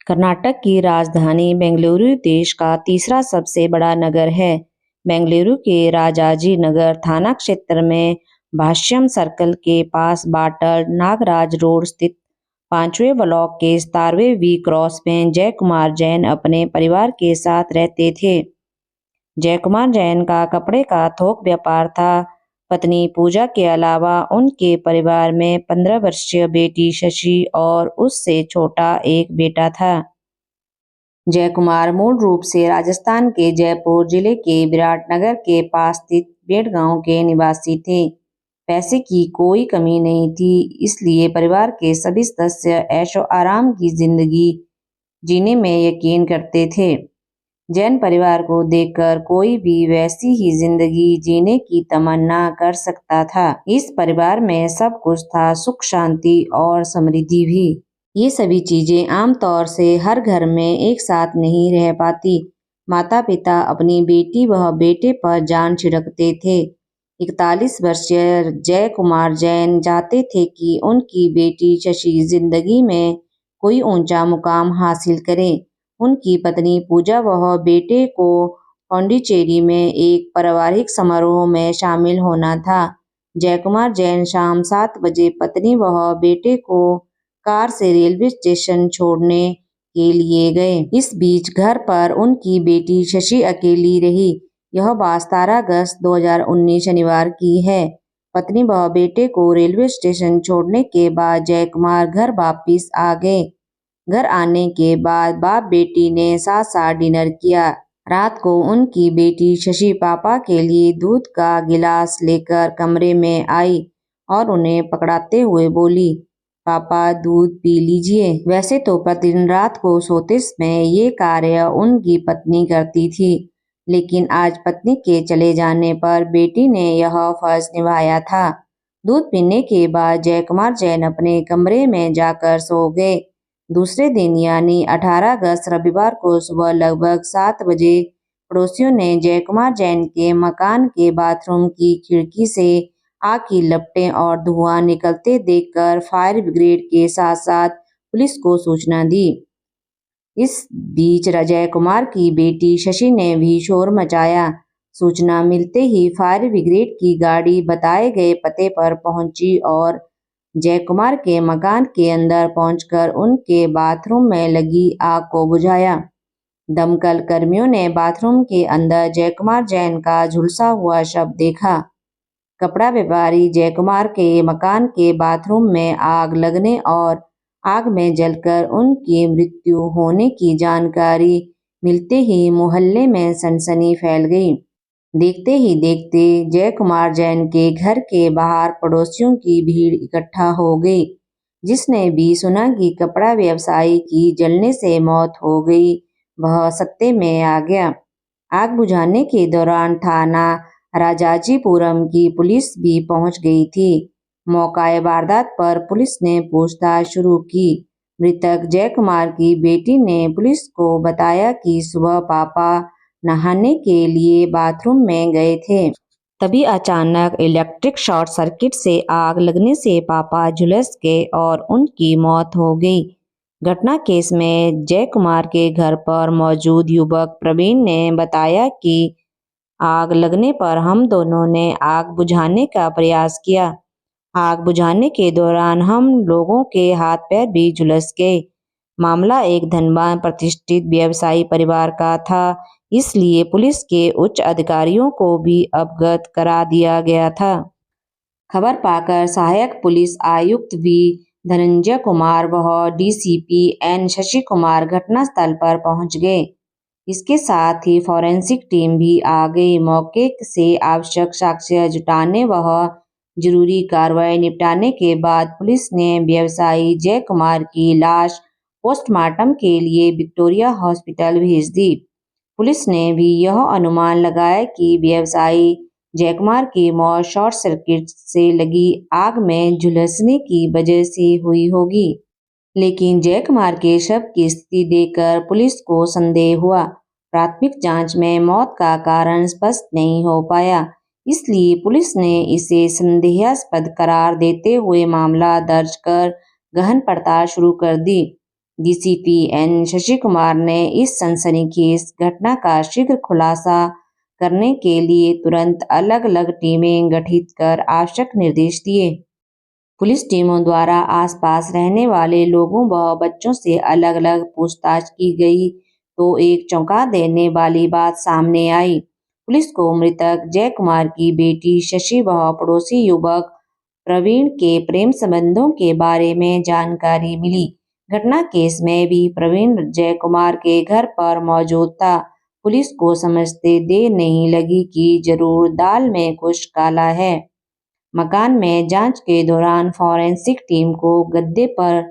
कर्नाटक की राजधानी बेंगलुरु देश का तीसरा सबसे बड़ा नगर है। बेंगलुरु के राजाजी नगर थाना क्षेत्र में भाष्यम सर्कल के पास बाटर नागराज रोड स्थित 5वें ब्लॉक के 17वें वी क्रॉस में जय कुमार जैन अपने परिवार के साथ रहते थे। जय कुमार जैन का कपड़े का थोक व्यापार था। पत्नी पूजा के अलावा उनके परिवार में 15 वर्षीय बेटी शशि और उससे छोटा एक बेटा था। जय कुमार मूल रूप से राजस्थान के जयपुर जिले के विराटनगर के पास स्थित बेड़गांव के निवासी थे। पैसे की कोई कमी नहीं थी, इसलिए परिवार के सभी सदस्य ऐशो आराम की जिंदगी जीने में यकीन करते थे। जैन परिवार को देखकर कोई भी वैसी ही जिंदगी जीने की तमन्ना कर सकता था। इस परिवार में सब कुछ था, सुख शांति और समृद्धि भी। ये सभी चीजें आमतौर से हर घर में एक साथ नहीं रह पाती। माता पिता अपनी बेटी व बेटे पर जान छिड़कते थे। 41 वर्षीय जय कुमार जैन चाहते थे कि उनकी बेटी शशि जिंदगी में कोई ऊंचा मुकाम हासिल करे। उनकी पत्नी पूजा वह बेटे को पांडिचेरी में एक पारिवारिक समारोह में शामिल होना था। जय कुमार जैन शाम 7 बजे पत्नी वह बेटे को कार से रेलवे स्टेशन छोड़ने के लिए गए। इस बीच घर पर उनकी बेटी शशि अकेली रही। यह बात 17 अगस्त 2019 शनिवार की है। पत्नी व बेटे को रेलवे स्टेशन छोड़ने के बाद जय कुमार घर वापिस आ गए। घर आने के बाद बाप बेटी ने साथ साथ डिनर किया। रात को उनकी बेटी शशि पापा के लिए दूध का गिलास लेकर कमरे में आई और उन्हें पकड़ाते हुए बोली, पापा दूध पी लीजिए। वैसे तो प्रतिदिन रात को सोते समय ये कार्य उनकी पत्नी करती थी, लेकिन आज पत्नी के चले जाने पर बेटी ने यह फर्ज निभाया था। दूध पीने के बाद जय कुमार जैन अपने कमरे में जाकर सो गए। दूसरे दिन यानी 18 अगस्त रविवार को सुबह लगभग 7 बजे पड़ोसियों ने जय कुमार जैन के मकान के बाथरूम की खिड़की से आग की लपटें और धुआं निकलते देखकर फायर ब्रिगेड के साथ साथ पुलिस को सूचना दी। इस बीच जय कुमार की बेटी शशि ने भी शोर मचाया। सूचना मिलते ही फायर ब्रिगेड की गाड़ी बताए गए पते पर पहुंची और जय कुमार के मकान के अंदर पहुंचकर उनके बाथरूम में लगी आग को बुझाया। दमकल कर्मियों ने बाथरूम के अंदर जय कुमार जैन का झुलसा हुआ शव देखा। कपड़ा व्यापारी जय कुमार के मकान के बाथरूम में आग लगने और आग में जलकर उनकी मृत्यु होने की जानकारी मिलते ही मोहल्ले में सनसनी फैल गई। देखते ही देखते जय कुमार जैन के घर के बाहर पड़ोसियों की भीड़ इकट्ठा हो गई। जिसने भी सुना कि कपड़ा व्यवसायी की जलने से मौत हो गई, वह सत्ते में आ गया। आग बुझाने के दौरान थाना राजाजीपुरम की पुलिस भी पहुंच गई थी। मौकाए वारदात पर पुलिस ने पूछताछ शुरू की। मृतक जय कुमार की बेटी ने पुलिस को बताया कि सुबह पापा नहाने के लिए बाथरूम में गए थे। तभी अचानक इलेक्ट्रिक शॉर्ट सर्किट से आग लगने से पापा झुलस गए और उनकी मौत हो गई। घटना केस में जय कुमार के घर पर मौजूद युवक प्रवीण ने बताया कि आग लगने पर हम दोनों ने आग बुझाने का प्रयास किया। आग बुझाने के दौरान हम लोगों के हाथ पैर भी झुलस गए। मामला एक धनवान प्रतिष्ठित व्यवसायी परिवार का था, इसलिए पुलिस के उच्च अधिकारियों को भी अवगत करा दिया गया था। खबर पाकर सहायक पुलिस आयुक्त वी धनंजय कुमार व डीसीपी एन शशि कुमार घटनास्थल पर पहुंच गए। इसके साथ ही फॉरेंसिक टीम भी आ गई। मौके से आवश्यक साक्ष्य जुटाने व जरूरी कार्रवाई निपटाने के बाद पुलिस ने व्यवसायी जय कुमार की लाश पोस्टमार्टम के लिए विक्टोरिया हॉस्पिटल भेज दी। पुलिस ने भी यह अनुमान लगाया कि व्यवसायी जय कुमार की मौत शॉर्ट सर्किट से लगी आग में झुलसने की वजह से हुई होगी, लेकिन जय कुमार के शव की स्थिति देखकर पुलिस को संदेह हुआ। प्राथमिक जांच में मौत का कारण स्पष्ट नहीं हो पाया, इसलिए पुलिस ने इसे संदेहास्पद करार देते हुए मामला दर्ज कर गहन पड़ताल शुरू कर दी। डीसीपी एन शशि कुमार ने इस सनसनीखेज घटना का शीघ्र खुलासा करने के लिए तुरंत अलग अलग टीमें गठित कर आवश्यक निर्देश दिए। पुलिस टीमों द्वारा आसपास रहने वाले लोगों व बच्चों से अलग अलग पूछताछ की गई तो एक चौंका देने वाली बात सामने आई। पुलिस को मृतक जय कुमार की बेटी शशि व पड़ोसी युवक प्रवीण के प्रेम संबंधों के बारे में जानकारी मिली। घटना केस में भी प्रवीण जय कुमार के घर पर मौजूद था। पुलिस को समझते देर नहीं लगी कि जरूर दाल में कुछ काला है। मकान में जांच के दौरान फॉरेंसिक टीम को गद्दे पर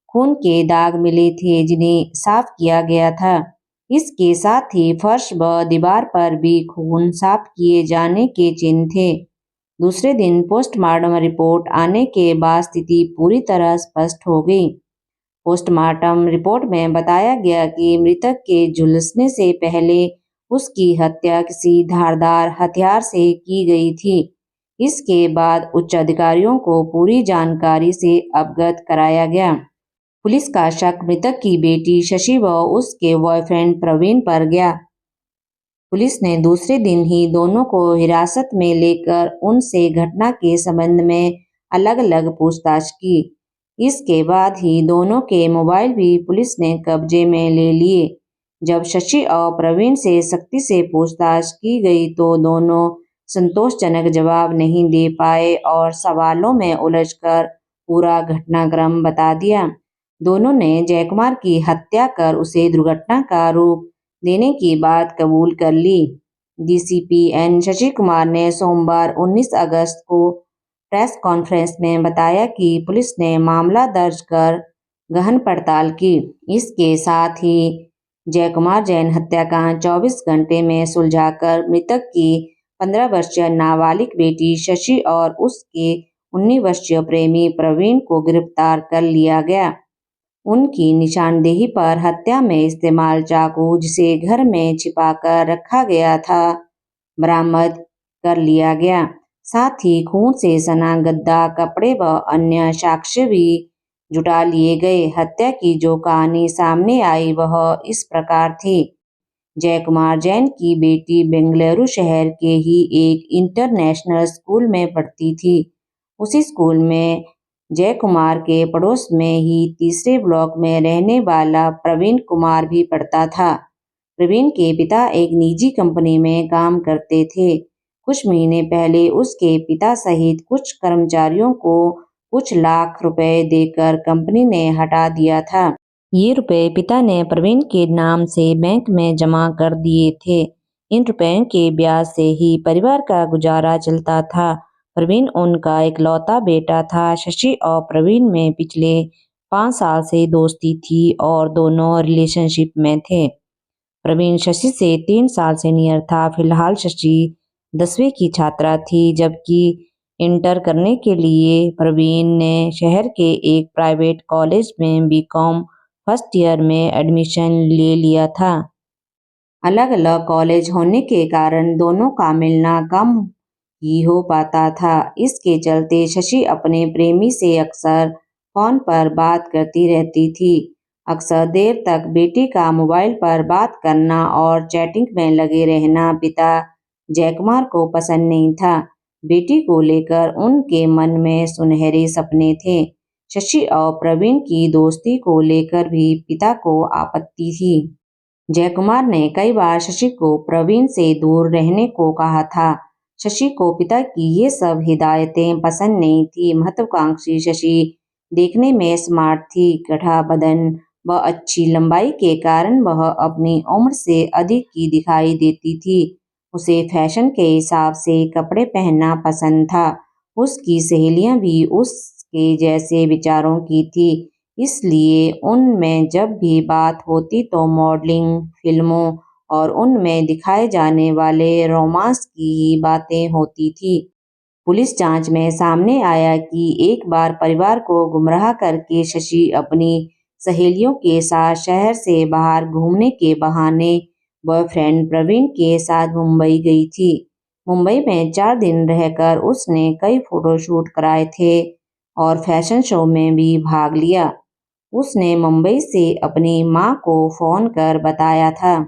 खून के दाग मिले थे जिन्हें साफ किया गया था। इसके साथ ही फर्श व दीवार पर भी खून साफ किए जाने के चिन्ह थे। दूसरे दिन पोस्टमार्टम रिपोर्ट आने के बाद स्थिति पूरी तरह स्पष्ट हो गई। पोस्टमार्टम रिपोर्ट में बताया गया कि मृतक के झुलसने से पहले उसकी हत्या किसी धारदार हथियार से की गई थी। इसके बाद उच्च अधिकारियों को पूरी जानकारी से अवगत कराया गया। पुलिस का शक मृतक की बेटी शशि व उसके बॉयफ्रेंड प्रवीण पर गया। पुलिस ने दूसरे दिन ही दोनों को हिरासत में लेकर उनसे घटना के संबंध में अलग अलग पूछताछ की। इसके बाद ही दोनों के मोबाइल भी पुलिस ने कब्जे में ले लिए। जब शशि और प्रवीण से सख्ती से पूछताछ की गई तो दोनों संतोषजनक जवाब नहीं दे पाए और सवालों में उलझकर पूरा घटनाक्रम बता दिया। दोनों ने जयकुमार की हत्या कर उसे दुर्घटना का रूप देने की बात कबूल कर ली। डीसीपी एन शशि कुमार ने सोमवार 19 अगस्त को प्रेस कॉन्फ्रेंस में बताया कि पुलिस ने मामला दर्ज कर गहन पड़ताल की। इसके साथ ही जयकुमार जैन हत्याकांड 24 घंटे में सुलझाकर मृतक की 15 वर्षीय नाबालिग बेटी शशि और उसके 19 वर्षीय प्रेमी प्रवीण को गिरफ्तार कर लिया गया। उनकी निशानदेही पर हत्या में इस्तेमाल चाकू जिसे घर में छिपाकर रखा गया था बरामद कर लिया गया। साथ ही खून से सना गद्दा, कपड़े व अन्य साक्ष्य भी जुटा लिए गए। हत्या की जो कहानी सामने आई वह इस प्रकार थी। जयकुमार जैन की बेटी बेंगलुरु शहर के ही एक इंटरनेशनल स्कूल में पढ़ती थी। उसी स्कूल में जय कुमार के पड़ोस में ही तीसरे ब्लॉक में रहने वाला प्रवीण कुमार भी पढ़ता था। प्रवीण के पिता एक निजी कंपनी में काम करते थे। कुछ महीने पहले उसके पिता सहित कुछ कर्मचारियों को कुछ लाख रुपए देकर कंपनी ने हटा दिया था। ये रुपए पिता ने प्रवीण के नाम से बैंक में जमा कर दिए थे। इन रुपयों के ब्याज से ही परिवार का गुजारा चलता था। प्रवीण उनका इकलौता बेटा था। शशि और प्रवीण में पिछले 5 साल से दोस्ती थी और दोनों रिलेशनशिप में थे। प्रवीण शशि से 3 साल सीनियर था। फिलहाल शशि 10वीं की छात्रा थी जबकि इंटर करने के लिए प्रवीण ने शहर के एक प्राइवेट कॉलेज में बीकॉम फर्स्ट ईयर में एडमिशन ले लिया था। अलग अलग कॉलेज होने के कारण दोनों का मिलना कम ही हो पाता था। इसके चलते शशि अपने प्रेमी से अक्सर फोन पर बात करती रहती थी। अक्सर देर तक बेटी का मोबाइल पर बात करना और चैटिंग में लगे रहना पिता जयकुमार को पसंद नहीं था। बेटी को लेकर उनके मन में सुनहरे सपने थे। शशि और प्रवीण की दोस्ती को लेकर भी पिता को आपत्ति थी। जयकुमार ने कई बार शशि को प्रवीण से दूर रहने को कहा था। शशि को पिता की ये सब हिदायतें पसंद नहीं थी। महत्वाकांक्षी शशि देखने में स्मार्ट थी। गढ़ा बदन व अच्छी लंबाई के कारण वह अपनी उम्र से अधिक की दिखाई देती थी। उसे फैशन के हिसाब से कपड़े पहनना पसंद था। उसकी सहेलियां भी उसके जैसे विचारों की थी। इसलिए उनमें जब भी बात होती तो मॉडलिंग, फिल्मों और उनमें दिखाए जाने वाले रोमांस की ही बातें होती थी। पुलिस जांच में सामने आया कि एक बार परिवार को गुमराह करके शशि अपनी सहेलियों के साथ शहर से बाहर घूमने के बहाने बॉयफ्रेंड प्रवीण के साथ मुंबई गई थी। मुंबई में 4 दिन रहकर उसने कई फोटोशूट कराए थे और फैशन शो में भी भाग लिया। उसने मुंबई से अपनी माँ को फोन कर बताया था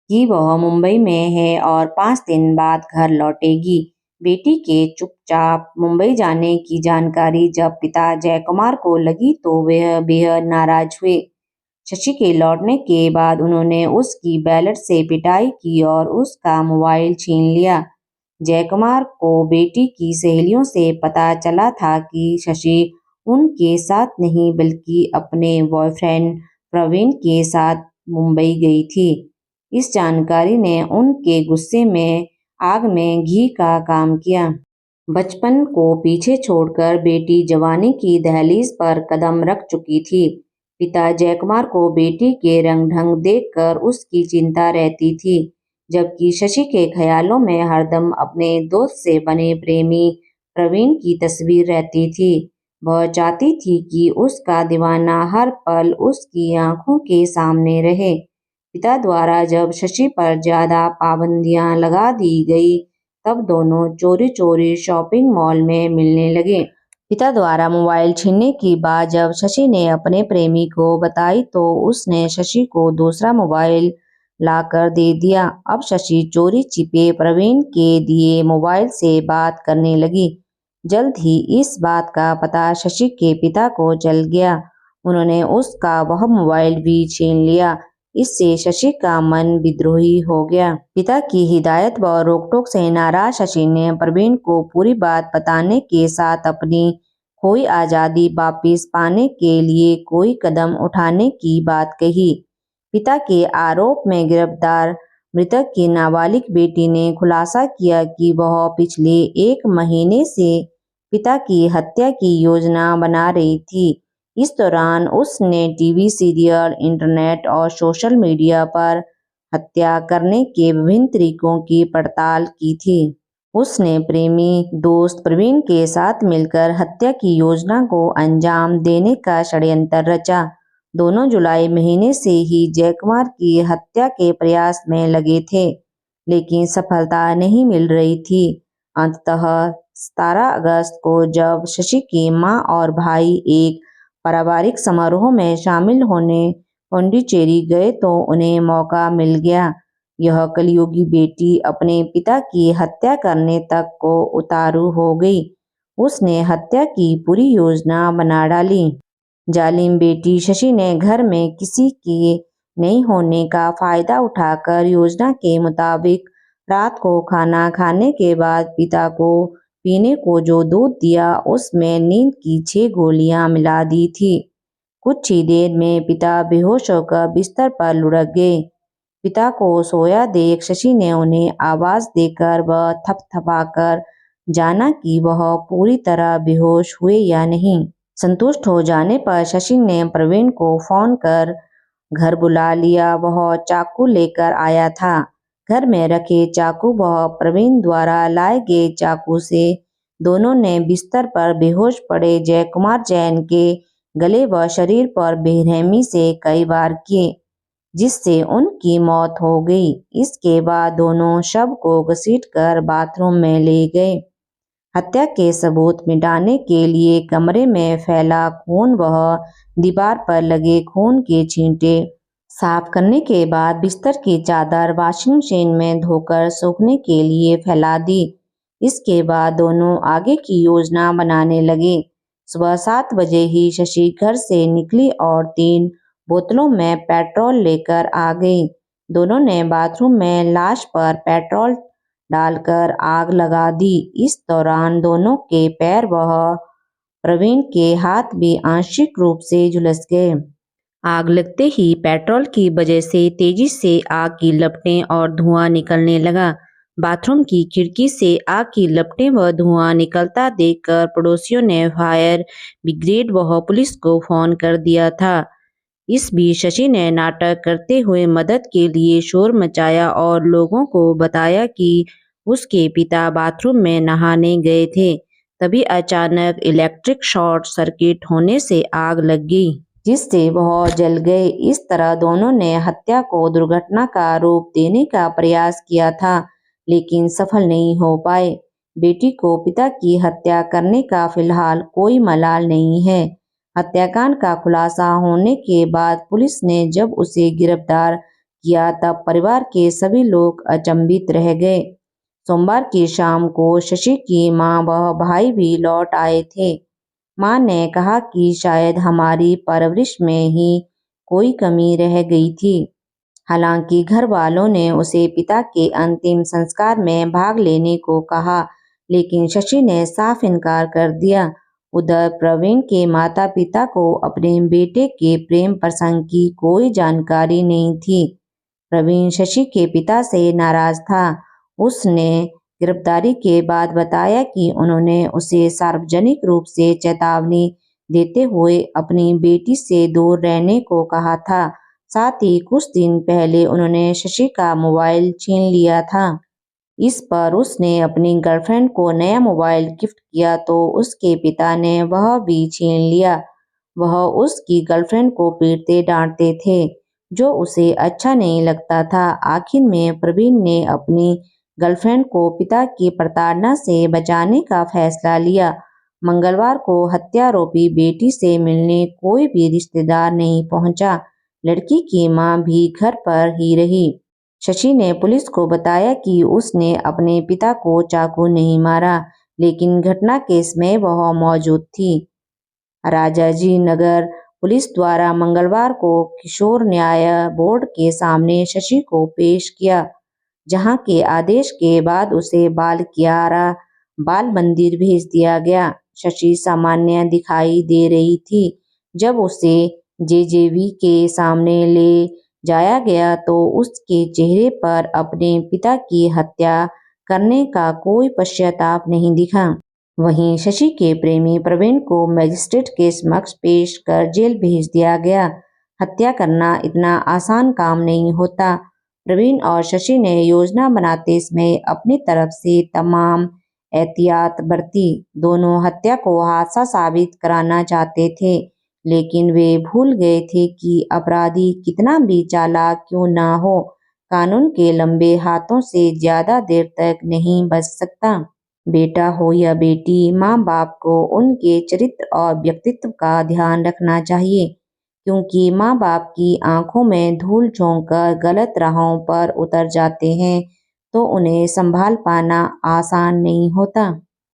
कि वह मुंबई में है और 5 दिन बाद घर लौटेगी। बेटी के चुपचाप मुंबई जाने की जानकारी जब पिता जयकुमार को लगी तो वह बेहद नाराज हुए। शशि के लौटने के बाद उन्होंने उसकी बेल्ट से पिटाई की और उसका मोबाइल छीन लिया। जयकुमार को बेटी की सहेलियों से पता चला था कि शशि उनके साथ नहीं बल्कि अपने बॉयफ्रेंड प्रवीण के साथ मुंबई गई थी। इस जानकारी ने उनके गुस्से में आग में घी का काम किया। बचपन को पीछे छोड़कर बेटी जवानी की दहलीज पर कदम रख चुकी थी। पिता जयकुमार को बेटी के रंग ढंग देखकर उसकी चिंता रहती थी, जबकि शशि के ख्यालों में हरदम अपने दोस्त से बने प्रेमी प्रवीण की तस्वीर रहती थी। वह चाहती थी कि उसका दीवाना हर पल उसकी आंखों के सामने रहे। पिता द्वारा जब शशि पर ज्यादा पाबंदियां लगा दी गई, तब दोनों चोरी चोरी शॉपिंग मॉल में मिलने लगे। पिता द्वारा मोबाइल छीनने की बात जब शशि ने अपने प्रेमी को बताई तो उसने शशि को दूसरा मोबाइल लाकर दे दिया। अब शशि चोरी छिपे प्रवीण के दिए मोबाइल से बात करने लगी। जल्द ही इस बात का पता शशि के पिता को चल गया। उन्होंने उसका वह मोबाइल भी छीन लिया। इससे शशि का मन विद्रोही हो गया। पिता की हिदायत व रोक-टोक से नाराज शशि ने प्रवीण को पूरी बात बताने के साथ अपनी खोई आजादी वापिस पाने के लिए कोई कदम उठाने की बात कही। पिता के आरोप में गिरफ्तार मृतक की नाबालिग बेटी ने खुलासा किया कि वह पिछले 1 महीने से पिता की हत्या की योजना बना रही थी। इस दौरान उसने टीवी सीरियल, इंटरनेट और सोशल मीडिया पर हत्या करने के विभिन्न तरीकों की पड़ताल की थी। उसने प्रेमी दोस्त प्रवीण के साथ मिलकर हत्या की योजना को अंजाम देने का षड्यंत्र रचा। दोनों जुलाई महीने से ही जयकुमार की हत्या के प्रयास में लगे थे, लेकिन सफलता नहीं मिल रही थी। अंततः 17 अगस्त को जब शशि की मां और भाई एक पारिवारिक समारोह में शामिल होने पांडिचेरी गए तो उन्हें मौका मिल गया। यह कलयुगी बेटी अपने पिता की हत्या करने तक को उतारू हो गई। उसने हत्या की पूरी योजना बना डाली। जालिम बेटी शशि ने घर में किसी के नहीं होने का फायदा उठाकर योजना के मुताबिक रात को खाना खाने के बाद पिता को पीने को जो दूध दिया उसमें नींद की 6 गोलियां मिला दी थी। कुछ ही देर में पिता बेहोश होकर बिस्तर पर लुढ़क गए। पिता को सोया देख शशि ने उन्हें आवाज देकर व थपथपाकर जाना कि वह पूरी तरह बेहोश हुए या नहीं। संतुष्ट हो जाने पर शशि ने प्रवीण को फोन कर घर बुला लिया। वह चाकू लेकर आया था। घर में रखे चाकू वह प्रवीण द्वारा लाए गए चाकू से दोनों ने बिस्तर पर बेहोश पड़े जयकुमार जैन के गले व शरीर पर बेरहमी से कई बार किए, जिससे उनकी मौत हो गई। इसके बाद दोनों शव को घसीटकर बाथरूम में ले गए। हत्या के सबूत मिटाने के लिए कमरे में फैला खून वह दीवार पर लगे खून के छींटे साफ करने के बाद बिस्तर की चादर वॉशिंग मशीन में धोकर सूखने के लिए फैला दी। इसके बाद दोनों आगे की योजना बनाने लगे। सुबह 7 बजे ही शशि घर से निकली और 3 बोतलों में पेट्रोल लेकर आ गई। दोनों ने बाथरूम में लाश पर पेट्रोल डालकर आग लगा दी। इस दौरान दोनों के पैर व प्रवीण के हाथ भी आंशिक रूप से झुलस गए। आग लगते ही पेट्रोल की वजह से तेजी से आग की लपटें और धुआं निकलने लगा। बाथरूम की खिड़की से आग की लपटें व धुआं निकलता देखकर पड़ोसियों ने फायर ब्रिगेड व पुलिस को फोन कर दिया था। इस बीच शशि ने नाटक करते हुए मदद के लिए शोर मचाया और लोगों को बताया कि उसके पिता बाथरूम में नहाने गए थे। तभी अचानक इलेक्ट्रिक शॉर्ट सर्किट होने से आग लग गई, जिससे वह जल गए। इस तरह दोनों ने हत्या को दुर्घटना का रूप देने का प्रयास किया था, लेकिन सफल नहीं हो पाए। बेटी को पिता की हत्या करने का फिलहाल कोई मलाल नहीं है। हत्याकांड का खुलासा होने के बाद पुलिस ने जब उसे गिरफ्तार किया तब परिवार के सभी लोग अचंभित रह गए। सोमवार की शाम को शशि की मां व भाई भी लौट आए थे। मां ने कहा कि शायद हमारी परवरिश में ही कोई कमी रह गई थी। हालांकि घर वालों ने उसे पिता के अंतिम संस्कार में भाग लेने को कहा, लेकिन शशि ने साफ इनकार कर दिया। उधर प्रवीण के माता-पिता को अपने बेटे के प्रेम प्रसंग की कोई जानकारी नहीं थी। प्रवीण शशि के पिता से नाराज था। उसने गिरफ्तारी के बाद बताया कि उन्होंने उसे सार्वजनिक रूप से चेतावनी देते हुए अपनी बेटी से दूर रहने को कहा था। साथ ही कुछ दिन पहले उन्होंने शशि का मोबाइल छीन लिया था। इस पर उसने अपनी गर्लफ्रेंड को नया मोबाइल गिफ्ट किया तो उसके पिता ने वह भी छीन लिया। वह उसकी गर्लफ्रेंड को पीटते डांटते थे, जो उसे अच्छा नहीं लगता था। आखिर में प्रवीण ने अपनी गर्लफ्रेंड को पिता की प्रताड़ना से बचाने का फैसला लिया। मंगलवार को हत्यारोपी बेटी से मिलने कोई भी रिश्तेदार नहीं पहुंचा। लड़की की मां भी घर पर ही रही। शशि ने पुलिस को बताया कि उसने अपने पिता को चाकू नहीं मारा, लेकिन घटना के समय वह मौजूद थी। राजाजी नगर पुलिस द्वारा मंगलवार को किशोर न्याय बोर्ड के सामने शशि को पेश किया, जहां के आदेश के बाद उसे बाल मंदिर भेज दिया गया। शशि सामान्य दिखाई दे रही थी। जब उसे जेजेवी के सामने ले जाया गया तो उसके चेहरे पर अपने पिता की हत्या करने का कोई पश्चाताप नहीं दिखा। वहीं शशि के प्रेमी प्रवीण को मजिस्ट्रेट के समक्ष पेश कर जेल भेज दिया गया। हत्या करना इतना आसान काम नहीं होता। प्रवीण और शशि ने योजना बनाते समय अपनी तरफ से तमाम एहतियात बरती। दोनों हत्या को हादसा साबित कराना चाहते थे, लेकिन वे भूल गए थे कि अपराधी कितना भी चालाक क्यों ना हो, कानून के लंबे हाथों से ज्यादा देर तक नहीं बच सकता। बेटा हो या बेटी, माँ बाप को उनके चरित्र और व्यक्तित्व का ध्यान रखना चाहिए, क्योंकि माँ बाप की आंखों में धूल झोंक कर गलत राहों पर उतर जाते हैं तो उन्हें संभाल पाना आसान नहीं होता।